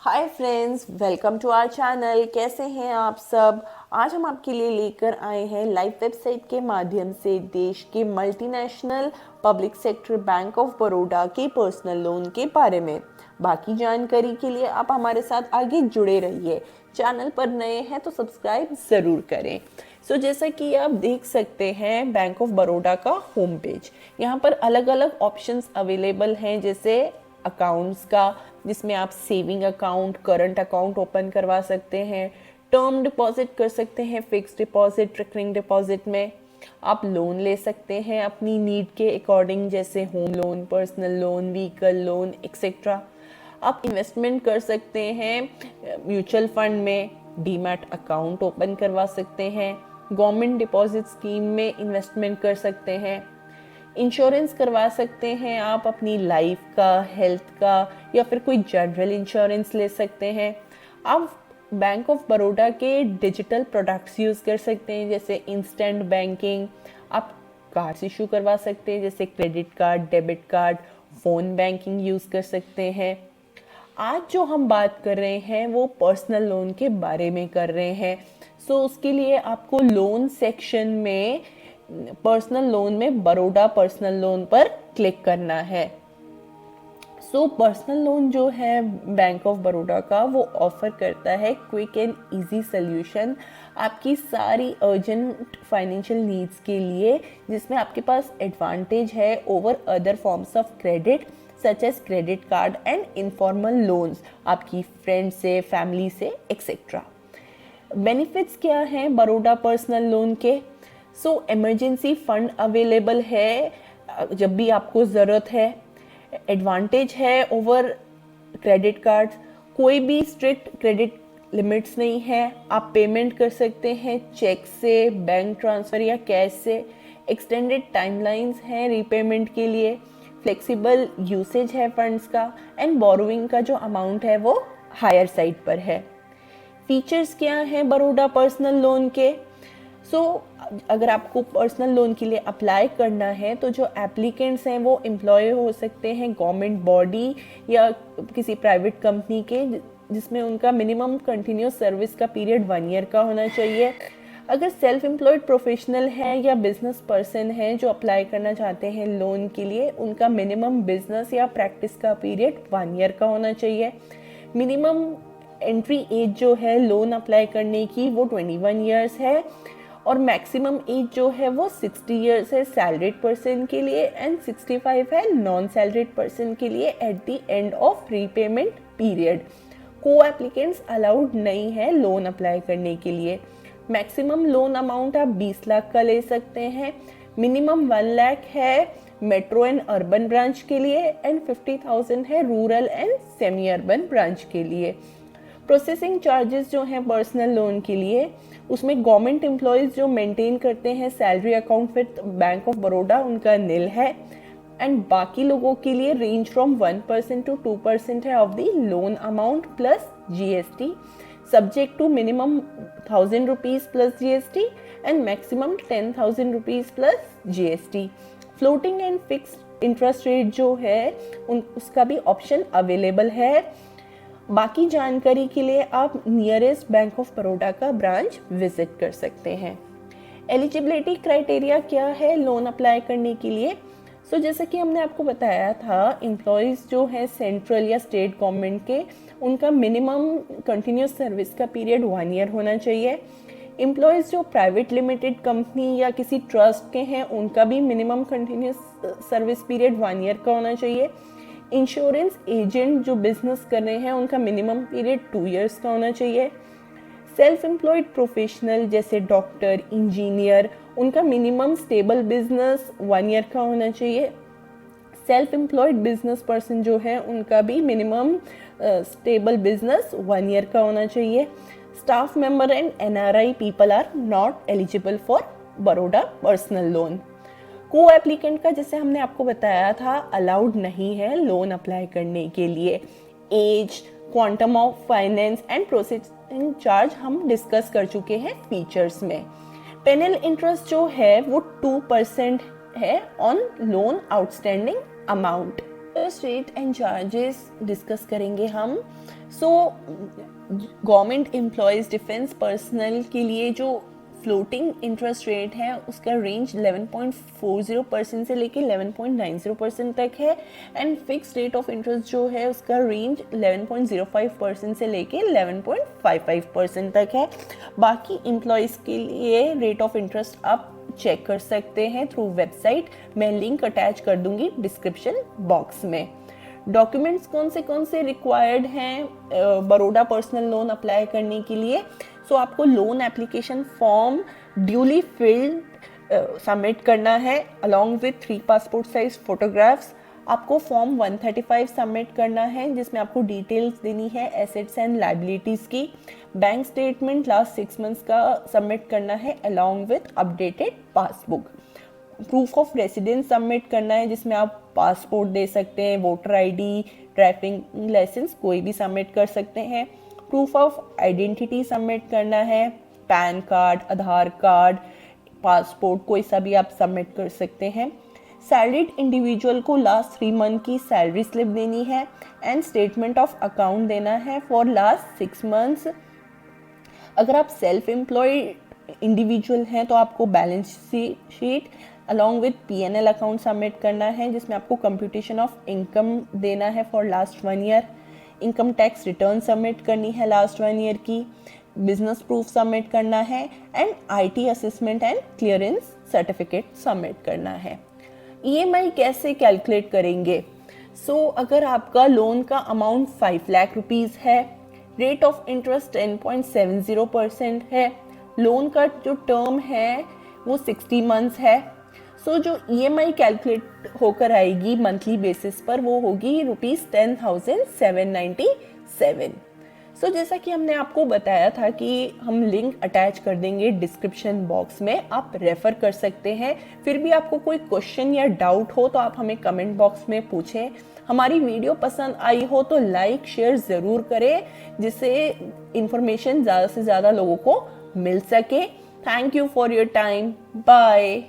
Hi friends, welcome to our channel. कैसे हैं आप सब। आज हम आपके लिए लेकर आए हैं लाइव वेबसाइट के माध्यम से देश के multinational public sector bank of Baroda के पर्सनल लोन के बारे में। बाकी जानकारी के लिए आप हमारे साथ आगे जुड़े रहिए। चैनल पर नए हैं तो सब्सक्राइब ज़रूर करें। जैसा कि आप देख सकते हैं बैंक ऑफ बड़ौदा का होम पेज। यहाँ पर अलग अलग ऑप्शंस अवेलेबल हैं, जैसे अकाउंट्स का, जिसमें आप saving account, current account open करवा सकते हैं, टर्म डिपॉजिट कर सकते हैं, फिक्स डिपॉजिट, रिकरिंग डिपॉजिट में आप लोन ले सकते हैं अपनी नीड के अकॉर्डिंग, जैसे home loan, personal loan, vehicle loan etcetera. आप इन्वेस्टमेंट कर सकते हैं म्यूचुअल फंड में, डीमैट अकाउंट ओपन करवा सकते हैं, गवर्नमेंट डिपॉजिट स्कीम में इन्वेस्टमेंट कर सकते हैं, इंश्योरेंस करवा सकते हैं आप अपनी लाइफ का, हेल्थ का, या फिर कोई जनरल इंश्योरेंस ले सकते हैं। आप बैंक ऑफ बड़ौदा के डिजिटल प्रोडक्ट्स यूज़ कर सकते हैं, जैसे इंस्टेंट बैंकिंग। आप कार्ड्स इशू करवा सकते हैं, जैसे credit card, debit card, phone banking use कर सकते हैं। आज जो हम बात कर रहे हैं वो पर्सनल लोन के बारे में कर रहे हैं। उसके लिए आपको लोन सेक्शन में, पर्सनल लोन में बड़ौदा पर्सनल लोन पर क्लिक करना है। पर्सनल लोन जो है बैंक ऑफ बड़ौदा का, वो ऑफर करता है क्विक एंड इजी सोल्यूशन आपकी सारी अर्जेंट फाइनेंशियल नीड्स के लिए, जिसमें आपके पास एडवांटेज है over other forms of credit such as credit card and informal loans, आपकी फ्रेंड से, फैमिली से एक्सेट्रा। बेनिफिट्स क्या हैं बड़ौदा पर्सनल लोन के? इमरजेंसी फंड अवेलेबल है जब भी आपको ज़रूरत है। एडवांटेज है ओवर क्रेडिट कार्ड, कोई भी स्ट्रिक्ट क्रेडिट लिमिट्स नहीं है। आप पेमेंट कर सकते हैं चेक से, बैंक ट्रांसफ़र या कैश से। एक्सटेंडेड टाइमलाइंस हैं रीपेमेंट के लिए, फ्लेक्सिबल यूसेज है फंड्स का, एंड बोरोइंग का जो अमाउंट है वो हायर साइड पर है। फीचर्स क्या हैं बड़ौदा पर्सनल लोन के? अगर आपको पर्सनल लोन के लिए अप्लाई करना है तो जो एप्लीकेंट्स हैं वो एम्प्लॉय हो सकते हैं गवर्नमेंट बॉडी या किसी प्राइवेट कंपनी के, जिसमें उनका मिनिमम कंटिन्यूस सर्विस का पीरियड 1 ईयर का होना चाहिए। अगर सेल्फ एम्प्लॉयड प्रोफेशनल है या बिजनेस पर्सन है जो अप्लाई करना चाहते हैं लोन के लिए, उनका मिनिमम बिजनेस या प्रैक्टिस का पीरियड 1 ईयर का होना चाहिए। मिनिमम एंट्री एज जो है लोन अप्लाई करने की वो 21 ईयर्स है, और मैक्सिमम एज जो है वो 60 ईयर्स है सैलरीड पर्सन के लिए, एंड 65 है नॉन सैलरीड पर्सन के लिए at the end of repayment period. को एप्लीकेंट्स अलाउड नहीं है लोन अप्लाई करने के लिए। मैक्सिमम लोन अमाउंट आप 20 लाख का ले सकते हैं। मिनिमम 1 लाख है मेट्रो एंड अर्बन ब्रांच के लिए, एंड 50,000 है rural and semi urban branch के लिए। प्रोसेसिंग चार्जेस जो हैं पर्सनल लोन के लिए, उसमें गवर्नमेंट एम्प्लॉयज़ जो मेंटेन करते हैं salary account with bank of Baroda, उनका निल है, एंड बाकी लोगों के लिए रेंज फ्रॉम 1% to 2% है of the loan amount plus GST, subject to minimum 1,000 rupees plus GST and maximum 10,000 rupees plus GST। Floating and fixed interest rate जो है उसका भी ऑप्शन अवेलेबल है। बाकी जानकारी के लिए आप नियरेस्ट बैंक ऑफ बड़ौदा का ब्रांच विजिट कर सकते हैं। एलिजिबिलिटी क्राइटेरिया क्या है लोन अप्लाई करने के लिए? जैसा कि हमने आपको बताया था, एम्प्लॉयज़ जो है सेंट्रल या स्टेट गवर्नमेंट के, उनका मिनिमम कंटिन्यूस सर्विस का पीरियड 1 ईयर होना चाहिए। एम्प्लॉयज़ जो प्राइवेट लिमिटेड कंपनी या किसी ट्रस्ट के हैं, उनका भी minimum continuous service period 1 year का होना चाहिए। इंश्योरेंस एजेंट जो बिजनेस कर रहे हैं, उनका मिनिमम पीरियड 2 ईयर्स का होना चाहिए। सेल्फ एम्प्लॉयड प्रोफेशनल जैसे डॉक्टर, इंजीनियर, उनका मिनिमम स्टेबल बिजनेस 1 ईयर का होना चाहिए। सेल्फ एम्प्लॉयड बिजनेस पर्सन जो है, उनका भी मिनिमम स्टेबल बिजनेस 1 ईयर का होना चाहिए। Staff member and NRI people are not eligible for Baroda personal loan. Co-applicant का, जैसे हमने आपको बताया था, अलाउड नहीं है लोन अप्लाई करने के लिए। Age, quantum of finance and processing charge हम डिस्कस कर चुके हैं फीचर्स में। पेनल इंटरेस्ट जो है वो 2% है on loan outstanding amount. Interest rate and charges discuss करेंगे हम। So government employees, defence personnel के लिए जो फ्लोटिंग इंटरेस्ट रेट है उसका रेंज 11.40% से लेके 11.90% तक है, and fix rate of interest जो है उसका रेंज 11.05% से लेके 11.55% तक है। बाकी एम्प्लॉयज़ के लिए रेट ऑफ इंटरेस्ट आप चेक कर सकते हैं थ्रू वेबसाइट, मैं लिंक अटैच कर दूंगी डिस्क्रिप्शन बॉक्स में। डॉक्यूमेंट्स कौन से रिक्वायर्ड हैं बड़ौदा पर्सनल लोन अप्लाई करने के लिए? सो आपको loan application form duly field submit करना है along with 3 passport size photographs. आपको फॉर्म 135 सबमिट करना है जिसमें आपको डिटेल्स देनी है एसेट्स एंड लायबिलिटीज़ की। बैंक स्टेटमेंट लास्ट 6 मंथ्स का सबमिट करना है along with updated passbook. Proof of residence submit करना है जिसमें आप पासपोर्ट दे सकते हैं, वोटर आईडी, ड्राइविंग लाइसेंस कोई भी सबमिट कर सकते हैं। प्रूफ ऑफ आइडेंटिटी सबमिट करना है, पैन कार्ड, आधार कार्ड, पासपोर्ट कोई सा भी आप सबमिट कर सकते हैं। सैलरीड इंडिविजुअल को लास्ट 3 मंथ की सैलरी स्लिप देनी है एंड स्टेटमेंट ऑफ अकाउंट देना है फॉर लास्ट 6 मंथ्स। अगर आप सेल्फ एम्प्लॉयड इंडिविजुअल हैं तो आपको balance sheet along with P&L account submit करना है जिसमें आपको कंप्यूटेशन ऑफ इनकम देना है for last 1 year. Income tax return submit करनी है लास्ट 1 ईयर की। बिजनेस प्रूफ सबमिट करना है and IT assessment and clearance certificate submit करना है। EMI कैसे कैलकुलेट करेंगे? अगर आपका लोन का अमाउंट 5 लाख रुपीज़ है, रेट ऑफ इंटरेस्ट 10.70% है, लोन का जो टर्म है वो 60 मंथ्स है। जो EMI कैलकुलेट होकर आएगी मंथली बेसिस पर वो होगी ₹10,797। जैसा कि हमने आपको बताया था कि हम लिंक अटैच कर देंगे डिस्क्रिप्शन बॉक्स में, आप रेफर कर सकते हैं। फिर भी आपको कोई क्वेश्चन या डाउट हो तो आप हमें कमेंट बॉक्स में पूछें। हमारी वीडियो पसंद आई हो तो लाइक शेयर ज़रूर करें जिससे इंफॉर्मेशन ज़्यादा से ज़्यादा लोगों को मिल सके। Thank you for your time. Bye.